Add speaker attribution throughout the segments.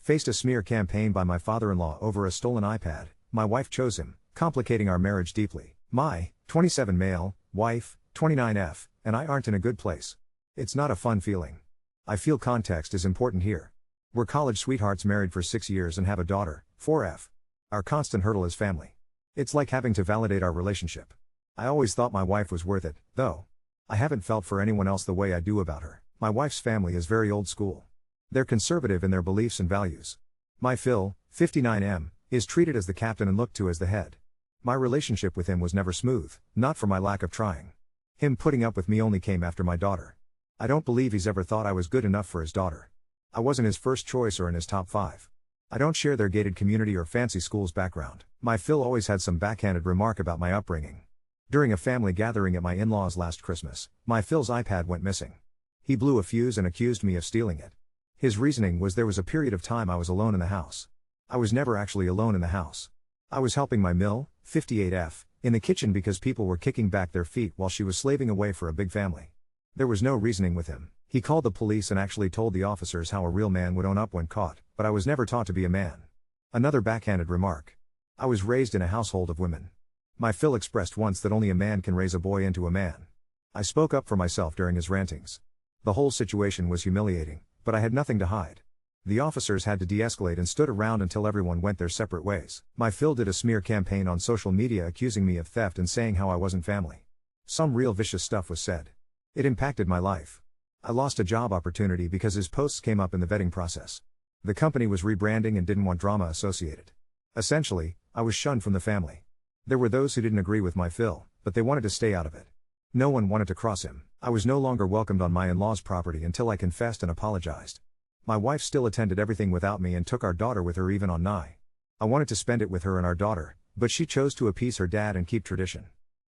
Speaker 1: Faced a smear campaign by my father-in-law over a stolen iPad, my wife chose him, complicating our marriage deeply. My, 27 male, wife, 29F, and I aren't in a good place. It's not a fun feeling. I feel context is important here. We're college sweethearts married for 6 years and have a daughter, 4F. Our constant hurdle is family. It's like having to validate our relationship. I always thought my wife was worth it, though. I haven't felt for anyone else the way I do about her. My wife's family is very old school. They're conservative in their beliefs and values. My Phil, 59M, is treated as the captain and looked to as the head. My relationship with him was never smooth, not for my lack of trying. Him putting up with me only came after my daughter. I don't believe he's ever thought I was good enough for his daughter. I wasn't his first choice or in his top 5. I don't share their gated community or fancy schools background. My Phil always had some backhanded remark about my upbringing. During a family gathering at my in-laws last Christmas, my Phil's iPad went missing. He blew a fuse and accused me of stealing it. His reasoning was there was a period of time I was alone in the house. I was never actually alone in the house. I was helping my Mill, 58F, in the kitchen because people were kicking back their feet while she was slaving away for a big family. There was no reasoning with him. He called the police and actually told the officers how a real man would own up when caught, but I was never taught to be a man. Another backhanded remark. I was raised in a household of women. My Phil expressed once that only a man can raise a boy into a man. I spoke up for myself during his rantings. The whole situation was humiliating, but I had nothing to hide. The officers had to de-escalate and stood around until everyone went their separate ways. My Phil did a smear campaign on social media accusing me of theft and saying how I wasn't family. Some real vicious stuff was said. It impacted my life. I lost a job opportunity because his posts came up in the vetting process. The company was rebranding and didn't want drama associated. Essentially, I was shunned from the family. There were those who didn't agree with my Phil, but they wanted to stay out of it. No one wanted to cross him. I was no longer welcomed on my in-laws' property until I confessed and apologized. My wife still attended everything without me and took our daughter with her even on Nye. I wanted to spend it with her and our daughter, but she chose to appease her dad and keep tradition.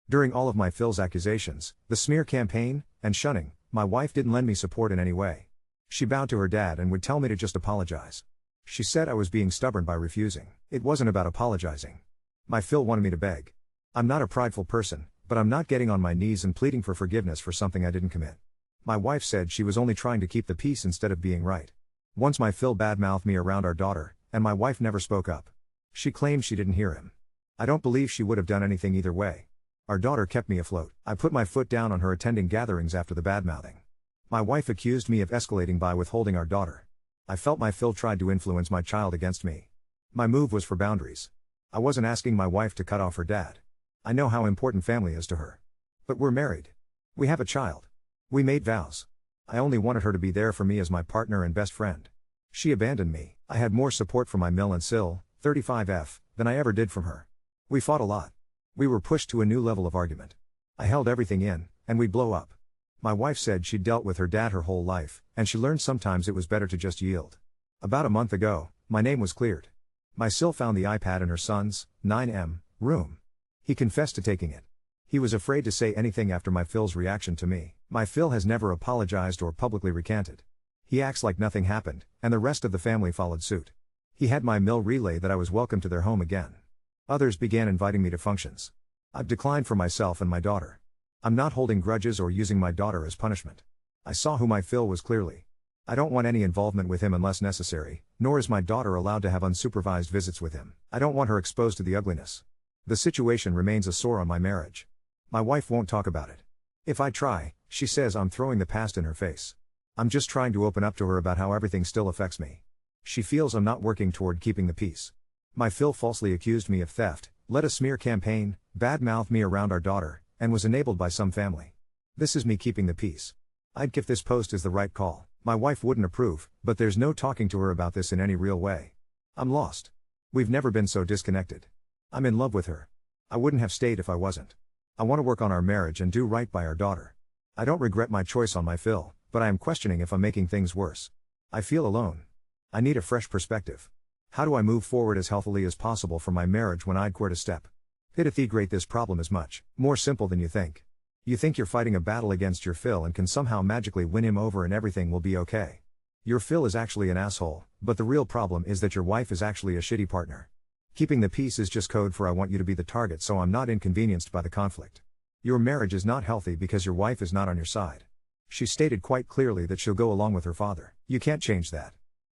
Speaker 1: During all of my Phil's accusations, the smear campaign, and shunning, my wife didn't lend me support in any way. She bowed to her dad and would tell me to just apologize. She said I was being stubborn by refusing. It wasn't about apologizing. My Phil wanted me to beg. I'm not a prideful person, but I'm not getting on my knees and pleading for forgiveness for something I didn't commit. My wife said she was only trying to keep the peace instead of being right. Once my Phil badmouthed me around our daughter, and my wife never spoke up. She claimed she didn't hear him. I don't believe she would have done anything either way. Our daughter kept me afloat. I put my foot down on her attending gatherings after the badmouthing. My wife accused me of escalating by withholding our daughter. I felt my Phil tried to influence my child against me. My move was for boundaries. I wasn't asking my wife to cut off her dad. I know how important family is to her. But we're married. We have a child. We made vows. I only wanted her to be there for me as my partner and best friend. She abandoned me. I had more support from my Mill and Sil, 35F, than I ever did from her. We fought a lot. We were pushed to a new level of argument. I held everything in, and we'd blow up. My wife said she'd dealt with her dad her whole life, and she learned sometimes it was better to just yield. About a month ago, my name was cleared. My Sil found the iPad in her son's, 9M, room. He confessed to taking it. He was afraid to say anything after my Phil's reaction to me. My Phil has never apologized or publicly recanted. He acts like nothing happened, and the rest of the family followed suit. He had my Mill relay that I was welcome to their home again. Others began inviting me to functions. I've declined for myself and my daughter. I'm not holding grudges or using my daughter as punishment. I saw who my Phil was clearly. I don't want any involvement with him unless necessary, nor is my daughter allowed to have unsupervised visits with him. I don't want her exposed to the ugliness. The situation remains a sore on my marriage. My wife won't talk about it. If I try, she says I'm throwing the past in her face. I'm just trying to open up to her about how everything still affects me. She feels I'm not working toward keeping the peace. My Phil falsely accused me of theft, led a smear campaign, badmouthed me around our daughter, and was enabled by some family. This is me keeping the peace. I'd give this post as the right call. My wife wouldn't approve, but there's no talking to her about this in any real way. I'm lost. We've never been so disconnected. I'm in love with her. I wouldn't have stayed if I wasn't. I want to work on our marriage and do right by our daughter. I don't regret my choice on my Phil, but I am questioning if I'm making things worse. I feel alone. I need a fresh perspective. How do I move forward as healthily as possible for my marriage when I'd quit a step? Wth.reddit This problem is much more simple than you think. You think you're fighting a battle against your Phil and can somehow magically win him over and everything will be okay. Your Phil is actually an asshole, but the real problem is that your wife is actually a shitty partner. Keeping the peace is just code for I want you to be the target so I'm not inconvenienced by the conflict. Your marriage is not healthy because your wife is not on your side. She stated quite clearly that she'll go along with her father. You can't change that.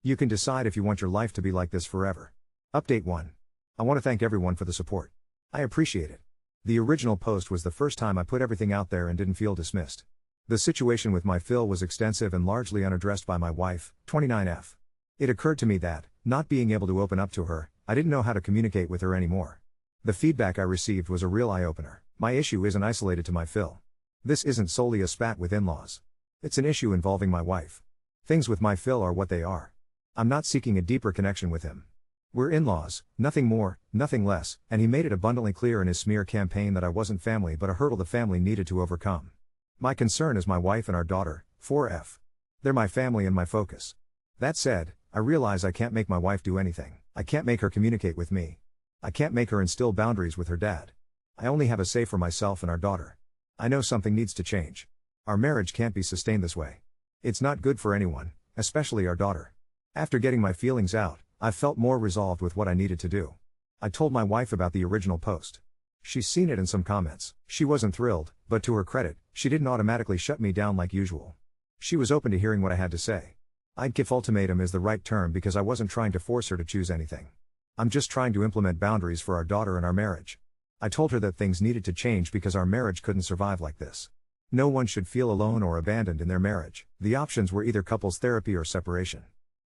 Speaker 1: You can decide if you want your life to be like this forever. Update 1. I want to thank everyone for the support. I appreciate it. The original post was the first time I put everything out there and didn't feel dismissed. The situation with my Phil was extensive and largely unaddressed by my wife, 29F. It occurred to me that, not being able to open up to her, I didn't know how to communicate with her anymore. The feedback I received was a real eye-opener. My issue isn't isolated to my Phil. This isn't solely a spat with in-laws. It's an issue involving my wife. Things with my Phil are what they are. I'm not seeking a deeper connection with him. We're in-laws, nothing more, nothing less, and he made it abundantly clear in his smear campaign that I wasn't family but a hurdle the family needed to overcome. My concern is my wife and our daughter, 4F. They're my family and my focus. That said, I realize I can't make my wife do anything. I can't make her communicate with me. I can't make her instill boundaries with her dad. I only have a say for myself and our daughter. I know something needs to change. Our marriage can't be sustained this way. It's not good for anyone, especially our daughter. After getting my feelings out, I felt more resolved with what I needed to do. I told my wife about the original post. She's seen it in some comments. She wasn't thrilled, but to her credit, she didn't automatically shut me down like usual. She was open to hearing what I had to say. I'd give ultimatum is the right term because I wasn't trying to force her to choose anything. I'm just trying to implement boundaries for our daughter and our marriage. I told her that things needed to change because our marriage couldn't survive like this. No one should feel alone or abandoned in their marriage. The options were either couples therapy or separation.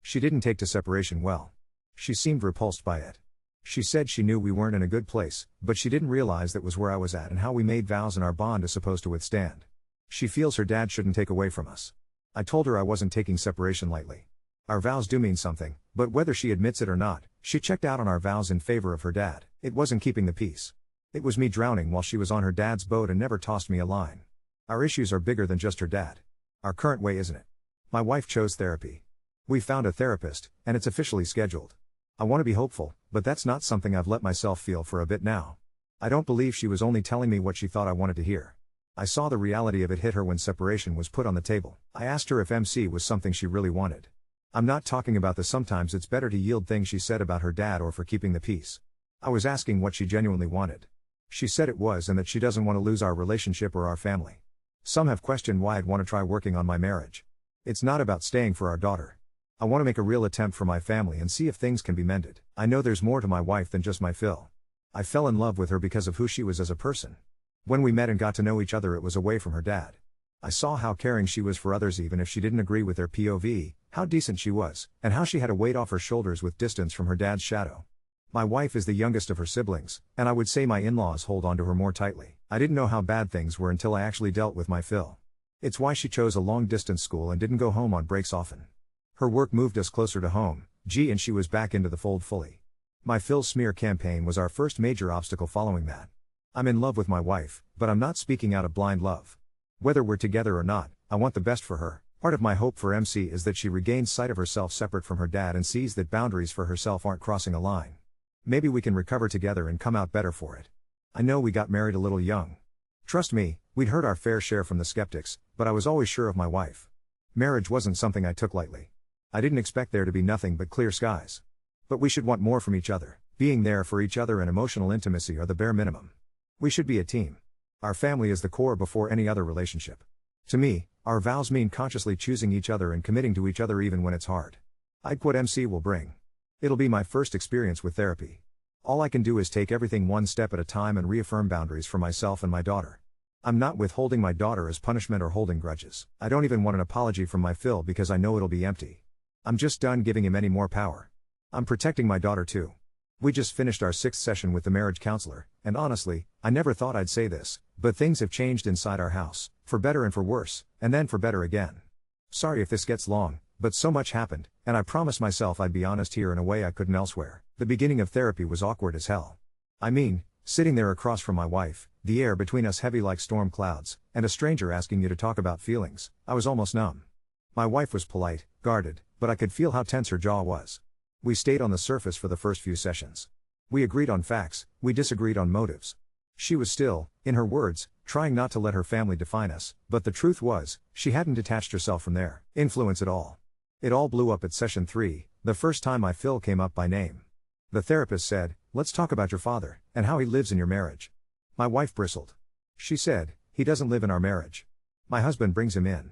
Speaker 1: She didn't take to separation well. She seemed repulsed by it. She said she knew we weren't in a good place, but she didn't realize that was where I was at and how we made vows and our bond is supposed to withstand. She feels her dad shouldn't take away from us. I told her I wasn't taking separation lightly. Our vows do mean something, but whether she admits it or not, she checked out on our vows in favor of her dad. It wasn't keeping the peace. It was me drowning while she was on her dad's boat and never tossed me a line. Our issues are bigger than just her dad. Our current way isn't it. My wife chose therapy. We found a therapist, and it's officially scheduled. I want to be hopeful, but that's not something I've let myself feel for a bit now. I don't believe she was only telling me what she thought I wanted to hear. I saw the reality of it hit her when separation was put on the table. I asked her if MC was something she really wanted. I'm not talking about the sometimes it's better to yield thing she said about her dad or for keeping the peace. I was asking what she genuinely wanted. She said it was and that she doesn't want to lose our relationship or our family. Some have questioned why I'd want to try working on my marriage. It's not about staying for our daughter. I want to make a real attempt for my family and see if things can be mended. I know there's more to my wife than just my Phil. I fell in love with her because of who she was as a person. When we met and got to know each other, it was away from her dad. I saw how caring she was for others even if she didn't agree with their POV, how decent she was, and how she had a weight off her shoulders with distance from her dad's shadow. My wife is the youngest of her siblings, and I would say my in-laws hold on to her more tightly. I didn't know how bad things were until I actually dealt with my Phil. It's why she chose a long-distance school and didn't go home on breaks often. Her work moved us closer to home, and she was back into the fold fully. My Phil smear campaign was our first major obstacle following that. I'm in love with my wife, but I'm not speaking out of blind love. Whether we're together or not, I want the best for her. Part of my hope for MC is that she regains sight of herself separate from her dad and sees that boundaries for herself aren't crossing a line. Maybe we can recover together and come out better for it. I know we got married a little young. Trust me, we'd heard our fair share from the skeptics, but I was always sure of my wife. Marriage wasn't something I took lightly. I didn't expect there to be nothing but clear skies. But we should want more from each other. Being there for each other and emotional intimacy are the bare minimum. We should be a team. Our family is the core before any other relationship. To me, our vows mean consciously choosing each other and committing to each other even when it's hard. I'd what MC will bring. It'll be my first experience with therapy. All I can do is take everything one step at a time and reaffirm boundaries for myself and my daughter. I'm not withholding my daughter as punishment or holding grudges. I don't even want an apology from my Phil because I know it'll be empty. I'm just done giving him any more power. I'm protecting my daughter too. We just finished our 6th session with the marriage counselor, and honestly, I never thought I'd say this, but things have changed inside our house, for better and for worse, and then for better again. Sorry if this gets long, but so much happened, and I promised myself I'd be honest here in a way I couldn't elsewhere. The beginning of therapy was awkward as hell. I mean, sitting there across from my wife, the air between us heavy like storm clouds, and a stranger asking you to talk about feelings, I was almost numb. My wife was polite, guarded, but I could feel how tense her jaw was. We stayed on the surface for the first few sessions. We agreed on facts, we disagreed on motives. She was still, in her words, trying not to let her family define us, but the truth was, she hadn't detached herself from their influence at all. It all blew up at session 3, the first time my Phil came up by name. The therapist said, "Let's talk about your father, and how he lives in your marriage." My wife bristled. She said, "He doesn't live in our marriage. My husband brings him in."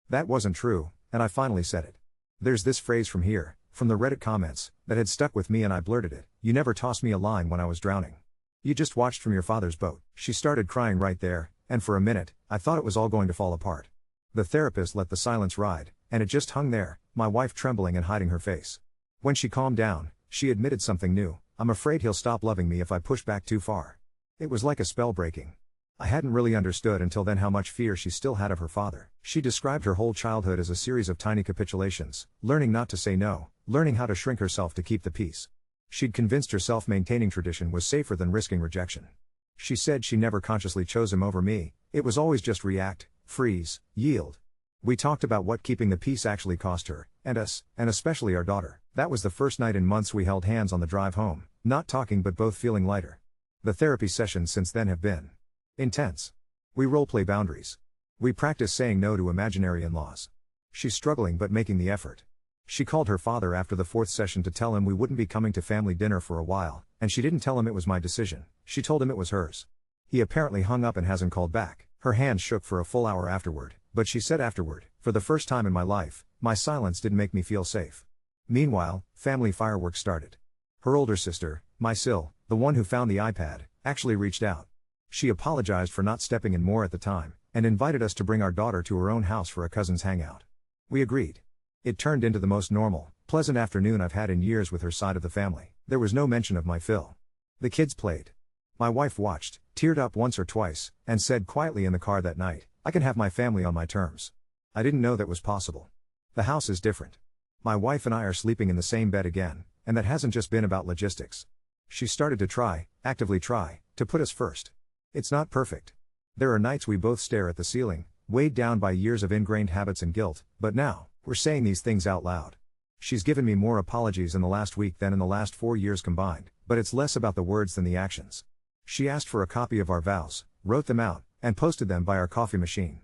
Speaker 1: That wasn't true, and I finally said it. "There's this phrase from here, from the Reddit comments, that had stuck with me and I blurted it. "You never tossed me a line when I was drowning. You just watched from your father's boat." She started crying right there, and for a minute, I thought it was all going to fall apart. The therapist let the silence ride, and it just hung there, my wife trembling and hiding her face. When she calmed down, she admitted something new. "I'm afraid he'll stop loving me if I push back too far." It was like a spell breaking. I hadn't really understood until then how much fear she still had of her father. She described her whole childhood as a series of tiny capitulations, learning not to say no, learning how to shrink herself to keep the peace. She'd convinced herself maintaining tradition was safer than risking rejection. She said she never consciously chose him over me, it was always just react, freeze, yield. We talked about what keeping the peace actually cost her, and us, and especially our daughter. That was the first night in months we held hands on the drive home, not talking but both feeling lighter. The therapy sessions since then have been intense. We roleplay boundaries. We practice saying no to imaginary in-laws. She's struggling but making the effort. She called her father after the 4th session to tell him we wouldn't be coming to family dinner for a while, and she didn't tell him it was my decision, she told him it was hers. He apparently hung up and hasn't called back. Her hands shook for a full hour afterward, but she said afterward, "For the first time in my life, my silence didn't make me feel safe." Meanwhile, family fireworks started. Her older sister, my Sil, the one who found the iPad, actually reached out. She apologized for not stepping in more at the time, and invited us to bring our daughter to her own house for a cousin's hangout. We agreed. It turned into the most normal, pleasant afternoon I've had in years with her side of the family. There was no mention of my Phil. The kids played. My wife watched, teared up once or twice, and said quietly in the car that night, "I can have my family on my terms." I didn't know that was possible. The house is different. My wife and I are sleeping in the same bed again, and that hasn't just been about logistics. She started to try, actively try, to put us first. It's not perfect. There are nights we both stare at the ceiling, weighed down by years of ingrained habits and guilt, but now, we're saying these things out loud. She's given me more apologies in the last week than in the last 4 years combined, but it's less about the words than the actions. She asked for a copy of our vows, wrote them out, and posted them by our coffee machine.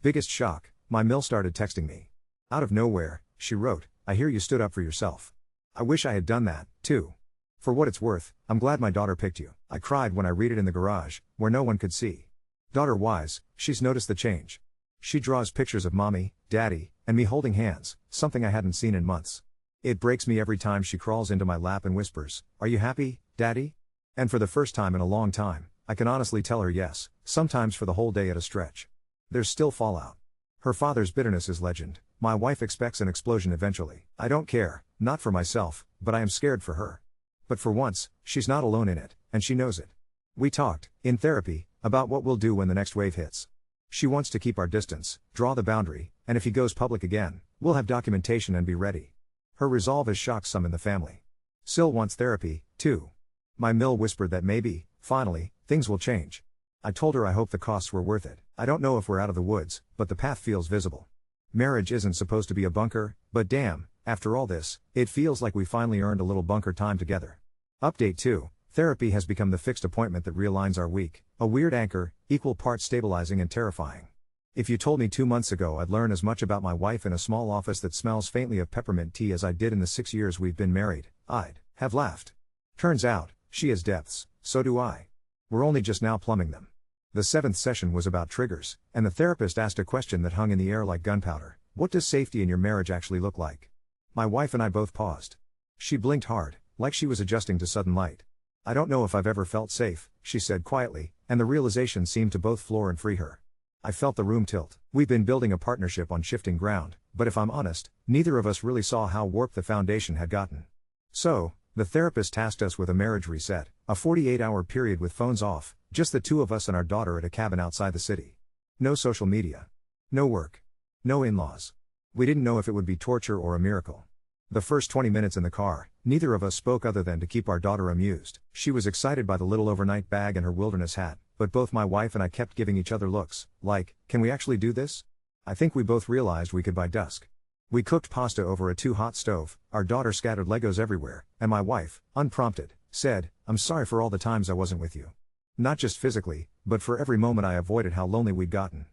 Speaker 1: Biggest shock, my mill started texting me. Out of nowhere, she wrote, "I hear you stood up for yourself. I wish I had done that, too. For what it's worth, I'm glad my daughter picked you." I cried when I read it in the garage, where no one could see. Daughter-wise, she's noticed the change. She draws pictures of mommy, daddy, and me holding hands, something I hadn't seen in months. It breaks me every time she crawls into my lap and whispers, "Are you happy, daddy?" And for the first time in a long time, I can honestly tell her yes, sometimes for the whole day at a stretch. There's still fallout. Her father's bitterness is legend. My wife expects an explosion eventually. I don't care, not for myself, but I am scared for her. But for once, she's not alone in it, and she knows it. We talked, in therapy, about what we'll do when the next wave hits. She wants to keep our distance, draw the boundary, and if he goes public again, we'll have documentation and be ready. Her resolve has shocked some in the family. Sil wants therapy, too. My mill whispered that maybe, finally, things will change. I told her I hope the costs were worth it. I don't know if we're out of the woods, but the path feels visible. Marriage isn't supposed to be a bunker, but damn, after all this, it feels like we finally earned a little bunker time together. Update 2. Therapy has become the fixed appointment that realigns our week, a weird anchor, equal parts stabilizing and terrifying. If you told me 2 months ago I'd learn as much about my wife in a small office that smells faintly of peppermint tea as I did in the 6 years we've been married, I'd have laughed. Turns out, she has depths, so do I. We're only just now plumbing them. The 7th session was about triggers, and the therapist asked a question that hung in the air like gunpowder. What does safety in your marriage actually look like? My wife and I both paused. She blinked hard, like she was adjusting to sudden light. I don't know if I've ever felt safe, she said quietly, and the realization seemed to both floor and free her. I felt the room tilt. We've been building a partnership on shifting ground, but if I'm honest, neither of us really saw how warped the foundation had gotten. So, the therapist tasked us with a marriage reset, a 48-hour period with phones off, just the two of us and our daughter at a cabin outside the city. No social media. No work. No in-laws. We didn't know if it would be torture or a miracle. The first 20 minutes in the car, neither of us spoke other than to keep our daughter amused. She was excited by the little overnight bag and her wilderness hat, but both my wife and I kept giving each other looks, like, can we actually do this? I think we both realized we could by dusk. We cooked pasta over a too-hot stove, our daughter scattered Legos everywhere, and my wife, unprompted, said, "I'm sorry for all the times I wasn't with you. Not just physically, but for every moment I avoided how lonely we'd gotten."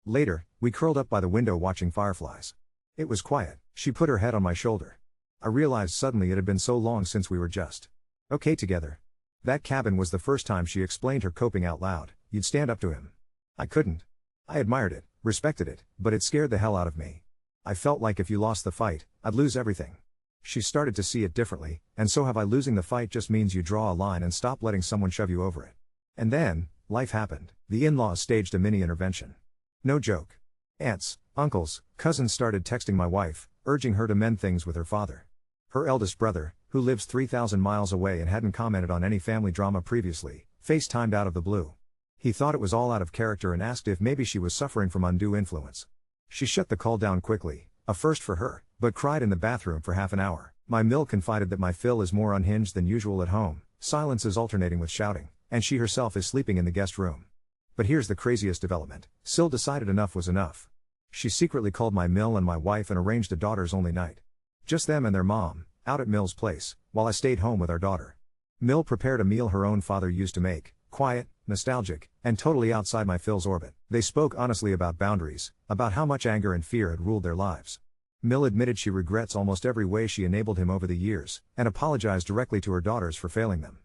Speaker 1: Later, we curled up by the window watching fireflies. It was quiet. She put her head on my shoulder. I realized suddenly it had been so long since we were just okay together. That cabin was the first time she explained her coping out loud. You'd stand up to him. I couldn't. I admired it, respected it, but it scared the hell out of me. I felt like if you lost the fight, I'd lose everything. She started to see it differently, and so have I. Losing the fight just means you draw a line and stop letting someone shove you over it. And then, life happened. The in-laws staged a mini intervention. No joke. Aunts, uncles, cousins started texting my wife, urging her to mend things with her father. Her eldest brother, who lives 3,000 miles away and hadn't commented on any family drama previously, FaceTimed out of the blue. He thought it was all out of character and asked if maybe she was suffering from undue influence. She shut the call down quickly, a first for her, but cried in the bathroom for half an hour. My Mill confided that my Phil is more unhinged than usual at home, silence is alternating with shouting, and she herself is sleeping in the guest room. But here's the craziest development. Sil decided enough was enough. She secretly called my Mill and my wife and arranged a daughters-only night. Just them and their mom, out at Mill's place, while I stayed home with our daughter. Mill prepared a meal her own father used to make, quiet, nostalgic, and totally outside my Phil's orbit. They spoke honestly about boundaries, about how much anger and fear had ruled their lives. Mill admitted she regrets almost every way she enabled him over the years, and apologized directly to her daughters for failing them.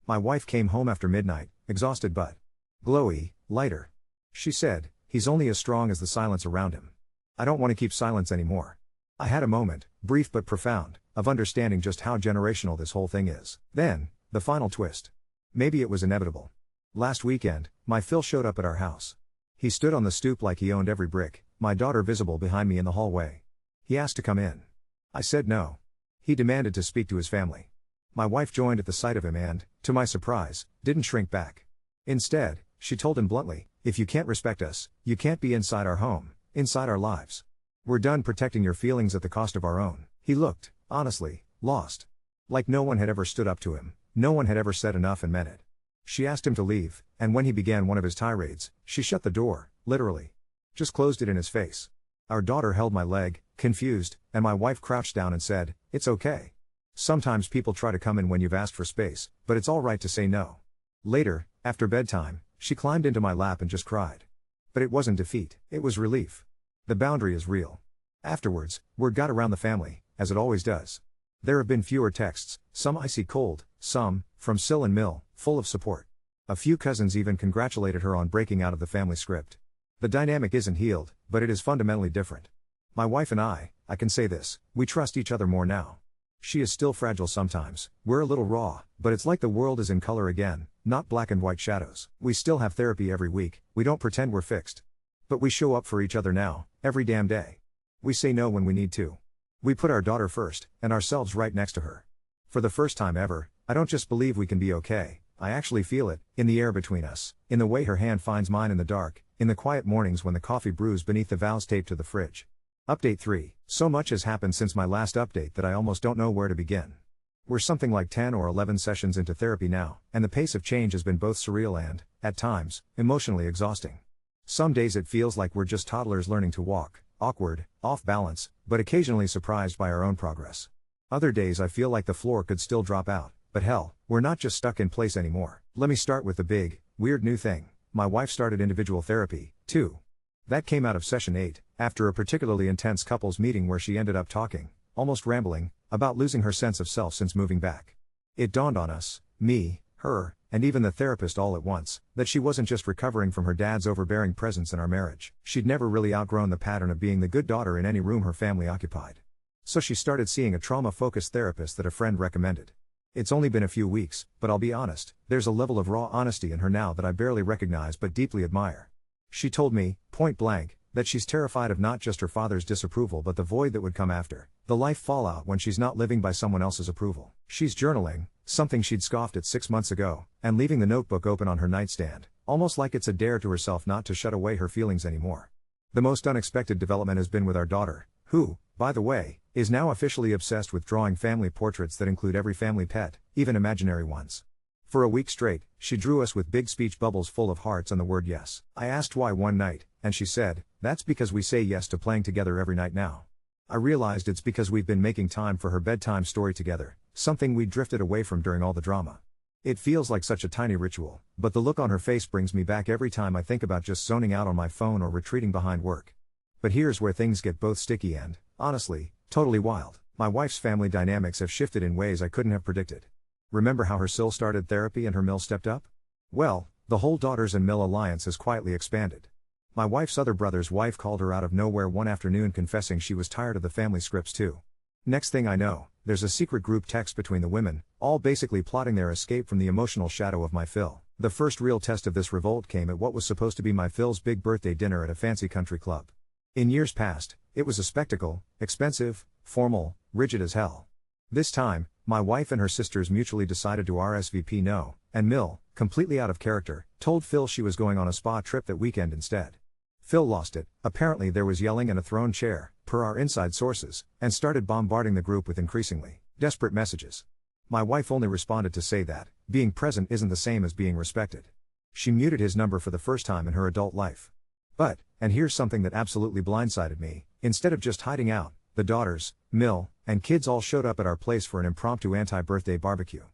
Speaker 1: My wife came home after midnight, exhausted but glowy, lighter. She said, "He's only as strong as the silence around him. I don't want to keep silence anymore." I had a moment, brief but profound, of understanding just how generational this whole thing is. Then, the final twist. Maybe it was inevitable. Last weekend, my Phil showed up at our house. He stood on the stoop like he owned every brick, my daughter visible behind me in the hallway. He asked to come in. I said no. He demanded to speak to his family. My wife joined at the sight of him and, to my surprise, didn't shrink back. Instead, she told him bluntly, "If you can't respect us, you can't be inside our home, inside our lives. We're done protecting your feelings at the cost of our own." He looked, honestly, lost. Like no one had ever stood up to him, no one had ever said enough and meant it. She asked him to leave, and when he began one of his tirades, she shut the door, literally. Just closed it in his face. Our daughter held my leg, confused, and my wife crouched down and said, "It's okay. Sometimes people try to come in when you've asked for space, but it's all right to say no." Later, after bedtime, she climbed into my lap and just cried. But it wasn't defeat, it was relief. The boundary is real. Afterwards, word got around the family, as it always does. There have been fewer texts, some icy cold, some, from Sil and Mill, full of support. A few cousins even congratulated her on breaking out of the family script. The dynamic isn't healed, but it is fundamentally different. My wife and I can say this, we trust each other more now. She is still fragile sometimes, we're a little raw, but it's like the world is in color again, not black and white shadows. We still have therapy every week, we don't pretend we're fixed. But we show up for each other now, every damn day. We say no when we need to. We put our daughter first, and ourselves right next to her. For the first time ever, I don't just believe we can be okay, I actually feel it, in the air between us, in the way her hand finds mine in the dark, in the quiet mornings when the coffee brews beneath the vows taped to the fridge. Update 3. So much has happened since my last update that I almost don't know where to begin. We're something like 10 or 11 sessions into therapy now, and the pace of change has been both surreal and, at times, emotionally exhausting. Some days it feels like we're just toddlers learning to walk, awkward, off balance, but occasionally surprised by our own progress. Other days I feel like the floor could still drop out, but hell, we're not just stuck in place anymore. Let me start with the big, weird new thing. My wife started individual therapy, too. That came out of session 8, after a particularly intense couples meeting where she ended up talking, almost rambling, about losing her sense of self since moving back. It dawned on us, me, her, and even the therapist all at once, that she wasn't just recovering from her dad's overbearing presence in our marriage. She'd never really outgrown the pattern of being the good daughter in any room her family occupied. So she started seeing a trauma-focused therapist that a friend recommended. It's only been a few weeks, but I'll be honest, there's a level of raw honesty in her now that I barely recognize but deeply admire. She told me, point blank, that she's terrified of not just her father's disapproval but the void that would come after, the life fallout when she's not living by someone else's approval. She's journaling, something she'd scoffed at 6 months ago, and leaving the notebook open on her nightstand, almost like it's a dare to herself not to shut away her feelings anymore. The most unexpected development has been with our daughter, who, by the way, is now officially obsessed with drawing family portraits that include every family pet, even imaginary ones. For a week straight, she drew us with big speech bubbles full of hearts and the word yes. I asked why one night, and she said, "That's because we say yes to playing together every night now." I realized it's because we've been making time for her bedtime story together, something we drifted away from during all the drama. It feels like such a tiny ritual, but the look on her face brings me back every time I think about just zoning out on my phone or retreating behind work. But here's where things get both sticky and, honestly, totally wild. My wife's family dynamics have shifted in ways I couldn't have predicted. Remember how her Sil started therapy and her Mill stepped up? Well, the whole Daughters and Mill alliance has quietly expanded. My wife's other brother's wife called her out of nowhere one afternoon confessing she was tired of the family scripts too. Next thing I know, there's a secret group text between the women, all basically plotting their escape from the emotional shadow of my Phil. The first real test of this revolt came at what was supposed to be my Phil's big birthday dinner at a fancy country club. In years past, it was a spectacle, expensive, formal, rigid as hell. This time, my wife and her sisters mutually decided to RSVP no, and Mill, completely out of character, told Phil she was going on a spa trip that weekend instead. Phil lost it, apparently there was yelling and a thrown chair, per our inside sources, and started bombarding the group with increasingly desperate messages. My wife only responded to say that being present isn't the same as being respected. She muted his number for the first time in her adult life. But, and here's something that absolutely blindsided me, instead of just hiding out, the daughters, Mill, and kids all showed up at our place for an impromptu anti-birthday barbecue.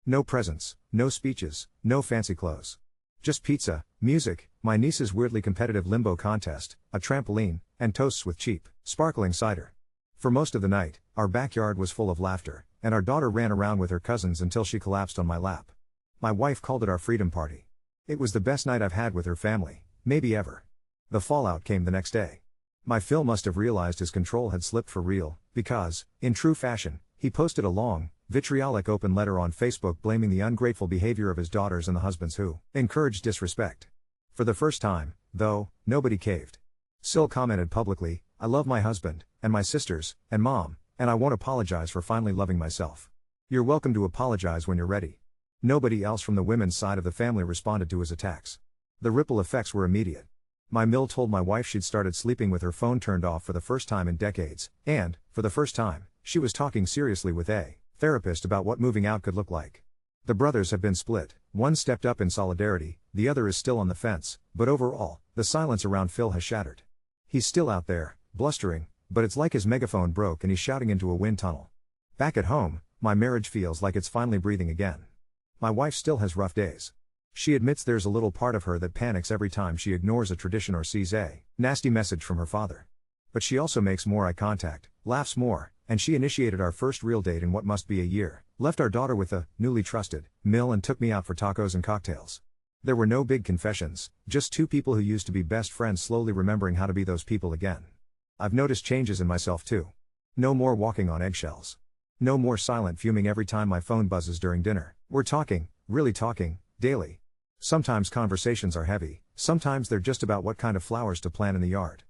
Speaker 1: No presents, no speeches, no fancy clothes. Just pizza, music, my niece's weirdly competitive limbo contest, a trampoline, and toasts with cheap, sparkling cider. For most of the night, our backyard was full of laughter, and our daughter ran around with her cousins until she collapsed on my lap. My wife called it our freedom party. It was the best night I've had with her family, maybe ever. The fallout came the next day. My Phil must have realized his control had slipped for real, because, in true fashion, he posted a long, vitriolic open letter on Facebook blaming the ungrateful behavior of his daughters and the husbands who encouraged disrespect. For the first time, though, nobody caved. Sil commented publicly, "I love my husband, and my sisters, and mom, and I won't apologize for finally loving myself. You're welcome to apologize when you're ready." Nobody else from the women's side of the family responded to his attacks. The ripple effects were immediate. My Mill told my wife she'd started sleeping with her phone turned off for the first time in decades, and, for the first time, she was talking seriously with a therapist about what moving out could look like. The brothers have been split, one stepped up in solidarity, the other is still on the fence, but overall, the silence around Phil has shattered. He's still out there, blustering, but it's like his megaphone broke and he's shouting into a wind tunnel. Back at home, my marriage feels like it's finally breathing again. My wife still has rough days. She admits there's a little part of her that panics every time she ignores a tradition or sees a nasty message from her father. But she also makes more eye contact, laughs more, and she initiated our first real date in what must be a year, left our daughter with the newly trusted Mill and took me out for tacos and cocktails. There were no big confessions, just two people who used to be best friends slowly remembering how to be those people again. I've noticed changes in myself too. No more walking on eggshells. No more silent fuming every time my phone buzzes during dinner. We're talking, really talking, daily. Sometimes conversations are heavy, sometimes they're just about what kind of flowers to plant in the yard.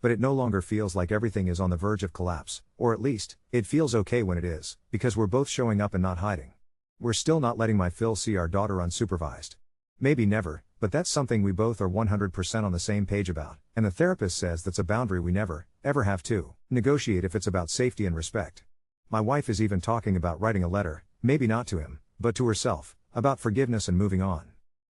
Speaker 1: But it no longer feels like everything is on the verge of collapse, or at least, it feels okay when it is, because we're both showing up and not hiding. We're still not letting my Phil see our daughter unsupervised. Maybe never, but that's something we both are 100% on the same page about, and the therapist says that's a boundary we never, ever have to negotiate if it's about safety and respect. My wife is even talking about writing a letter, maybe not to him, but to herself, about forgiveness and moving on.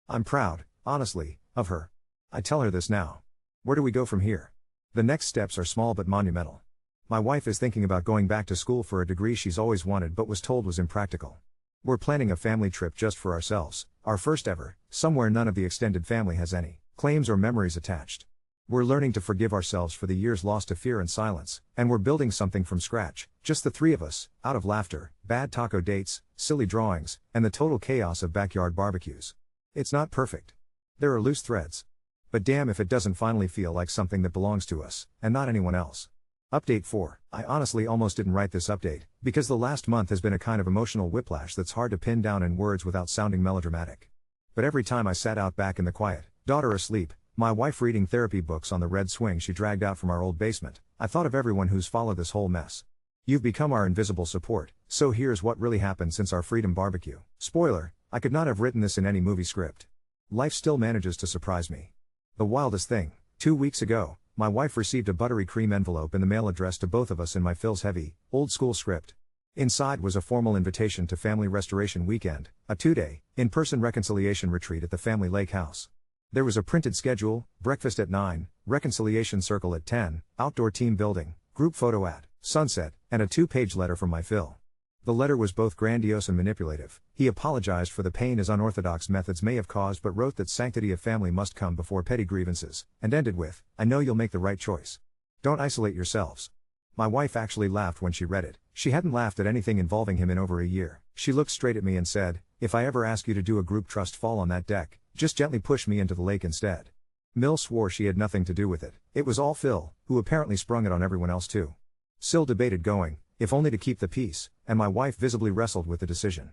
Speaker 1: I'm proud, honestly, of her. I tell her this now. Where do we go from here? The next steps are small but monumental. My wife is thinking about going back to school for a degree she's always wanted but was told was impractical. We're planning a family trip just for ourselves, our first ever, somewhere none of the extended family has any claims or memories attached. We're learning to forgive ourselves for the years lost to fear and silence, and we're building something from scratch, just the three of us, out of laughter, bad taco dates, silly drawings, and the total chaos of backyard barbecues. It's not perfect. There are loose threads. But damn if it doesn't finally feel like something that belongs to us, and not anyone else. Update 4. I honestly almost didn't write this update, because the last month has been a kind of emotional whiplash that's hard to pin down in words without sounding melodramatic. But every time I sat out back in the quiet, daughter asleep, my wife reading therapy books on the red swing she dragged out from our old basement, I thought of everyone who's followed this whole mess. You've become our invisible support, so here's what really happened since our freedom barbecue. Spoiler, I could not have written this in any movie script. Life still manages to surprise me. The wildest thing, 2 weeks ago, my wife received a buttery cream envelope in the mail addressed to both of us in my Phil's heavy, old-school script. Inside was a formal invitation to Family Restoration Weekend, a 2-day, in-person reconciliation retreat at the family lake house. There was a printed schedule, breakfast at 9, reconciliation circle at 10, outdoor team building, group photo at sunset, and a 2-page letter from my Phil. The letter was both grandiose and manipulative. He apologized for the pain his unorthodox methods may have caused but wrote that sanctity of family must come before petty grievances, and ended with, "I know you'll make the right choice. Don't isolate yourselves." My wife actually laughed when she read it. She hadn't laughed at anything involving him in over a year. She looked straight at me and said, "If I ever ask you to do a group trust fall on that deck, just gently push me into the lake instead." Mill swore she had nothing to do with it. It was all Phil, who apparently sprung it on everyone else too. Sil debated going, if only to keep the peace, and my wife visibly wrestled with the decision.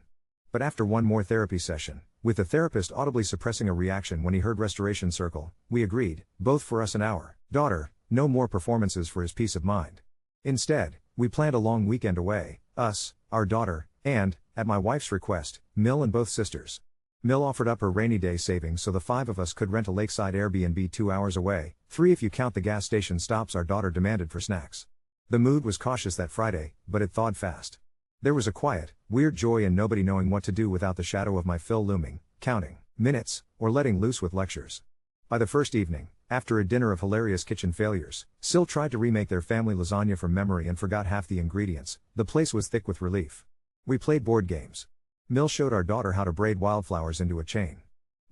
Speaker 1: But after one more therapy session, with the therapist audibly suppressing a reaction when he heard restoration circle, we agreed, both for us and our daughter, no more performances for his peace of mind. Instead, we planned a long weekend away, us, our daughter, and, at my wife's request, Mill and both sisters. Mill offered up her rainy day savings so the 5 of us could rent a lakeside Airbnb 2 hours away, 3 if you count the gas station stops our daughter demanded for snacks. The mood was cautious that Friday, but it thawed fast. There was a quiet, weird joy in nobody knowing what to do without the shadow of my Phil looming, counting minutes, or letting loose with lectures. By the first evening, after a dinner of hilarious kitchen failures, Sil tried to remake their family lasagna from memory and forgot half the ingredients. The place was thick with relief. We played board games. Mill showed our daughter how to braid wildflowers into a chain.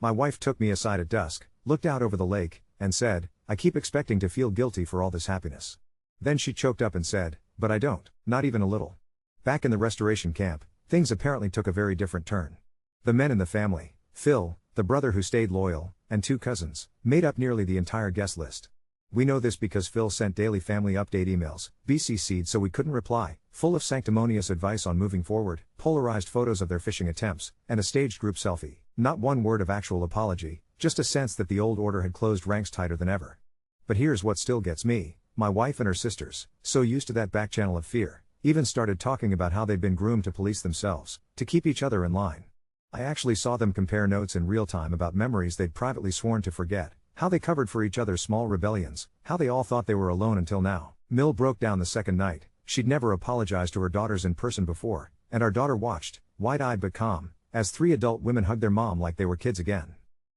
Speaker 1: My wife took me aside at dusk, looked out over the lake, and said, "I keep expecting to feel guilty for all this happiness." Then she choked up and said, "But I don't, not even a little." Back in the restoration camp, things apparently took a very different turn. The men in the family, Phil, the brother who stayed loyal, and 2 cousins, made up nearly the entire guest list. We know this because Phil sent daily family update emails, BCC'd so we couldn't reply, full of sanctimonious advice on moving forward, polarized photos of their fishing attempts, and a staged group selfie. Not one word of actual apology, just a sense that the old order had closed ranks tighter than ever. But here's what still gets me: my wife and her sisters, so used to that back channel of fear, even started talking about how they'd been groomed to police themselves, to keep each other in line. I actually saw them compare notes in real time about memories they'd privately sworn to forget, how they covered for each other's small rebellions, how they all thought they were alone until now. Mill broke down the second night. She'd never apologized to her daughters in person before, and our daughter watched, wide-eyed but calm, as 3 adult women hugged their mom like they were kids again.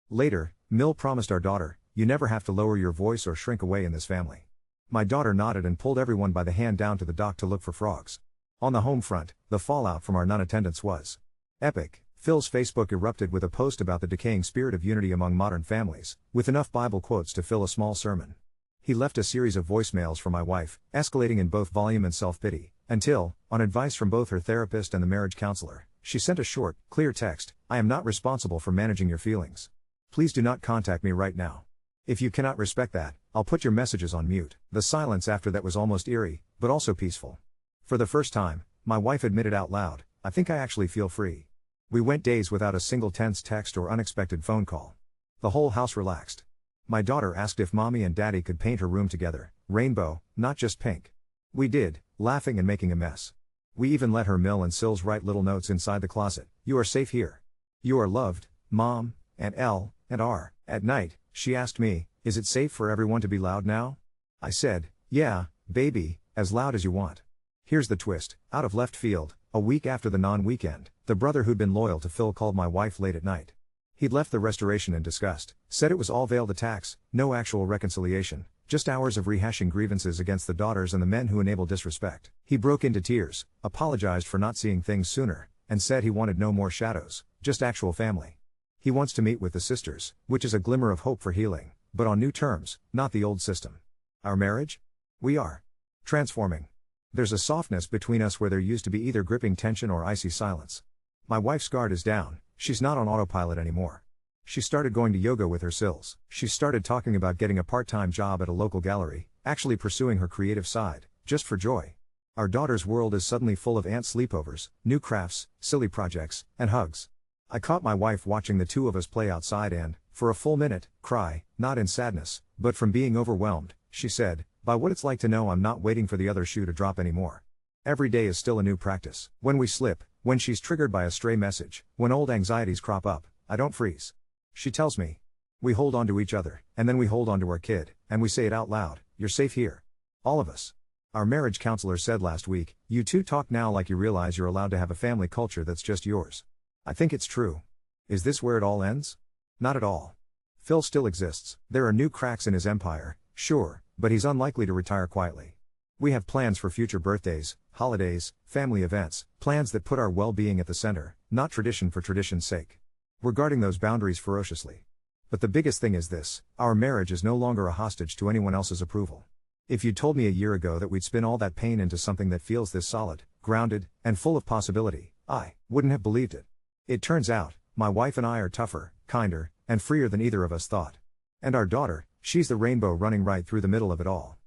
Speaker 1: Later, Mill promised our daughter, "You never have to lower your voice or shrink away in this family." My daughter nodded and pulled everyone by the hand down to the dock to look for frogs. On the home front, the fallout from our non-attendance was epic. Phil's Facebook erupted with a post about the decaying spirit of unity among modern families, with enough Bible quotes to fill a small sermon. He left a series of voicemails for my wife, escalating in both volume and self-pity, until, on advice from both her therapist and the marriage counselor, she sent a short, clear text: "I am not responsible for managing your feelings. Please do not contact me right now. If you cannot respect that, I'll put your messages on mute." The silence after that was almost eerie, but also peaceful. For the first time, my wife admitted out loud, "I think I actually feel free." We went days without a single tense text or unexpected phone call. The whole house relaxed. My daughter asked if mommy and daddy could paint her room together, rainbow, not just pink. We did, laughing and making a mess. We even let her Mill and Sills write little notes inside the closet: "You are safe here. You are loved, Mom, and L, and R." At night, she asked me, "Is it safe for everyone to be loud now?" I said, "Yeah, baby, as loud as you want." Here's the twist: out of left field, a week after the non-weekend, the brother who'd been loyal to Phil called my wife late at night. He'd left the restoration in disgust, said it was all veiled attacks, no actual reconciliation, just hours of rehashing grievances against the daughters and the men who enable disrespect. He broke into tears, apologized for not seeing things sooner, and said he wanted no more shadows, just actual family. He wants to meet with the sisters, which is a glimmer of hope for healing, but on new terms, not the old system. Our marriage? We are transforming. There's a softness between us where there used to be either gripping tension or icy silence. My wife's guard is down. She's not on autopilot anymore. She started going to yoga with her Sills. She started talking about getting a part-time job at a local gallery, actually pursuing her creative side, just for joy. Our daughter's world is suddenly full of aunt sleepovers, new crafts, silly projects, and hugs. I caught my wife watching the 2 of us play outside and, for a full minute, cry, not in sadness, but from being overwhelmed. She said, "By what it's like to know I'm not waiting for the other shoe to drop anymore." Every day is still a new practice. When we slip, when she's triggered by a stray message, when old anxieties crop up, I don't freeze. She tells me. We hold on to each other, and then we hold on to our kid, and we say it out loud: "You're safe here." All of us. Our marriage counselor said last week, "You 2 talk now like you realize you're allowed to have a family culture that's just yours." I think it's true. Is this where it all ends? Not at all. Phil still exists. There are new cracks in his empire, sure, but he's unlikely to retire quietly. We have plans for future birthdays, holidays, family events, plans that put our well-being at the center, not tradition for tradition's sake. We're guarding those boundaries ferociously. But the biggest thing is this: our marriage is no longer a hostage to anyone else's approval. If you'd told me a year ago that we'd spin all that pain into something that feels this solid, grounded, and full of possibility, I wouldn't have believed it. It turns out, my wife and I are tougher, kinder, and freer than either of us thought. And our daughter, she's the rainbow running right through the middle of it all.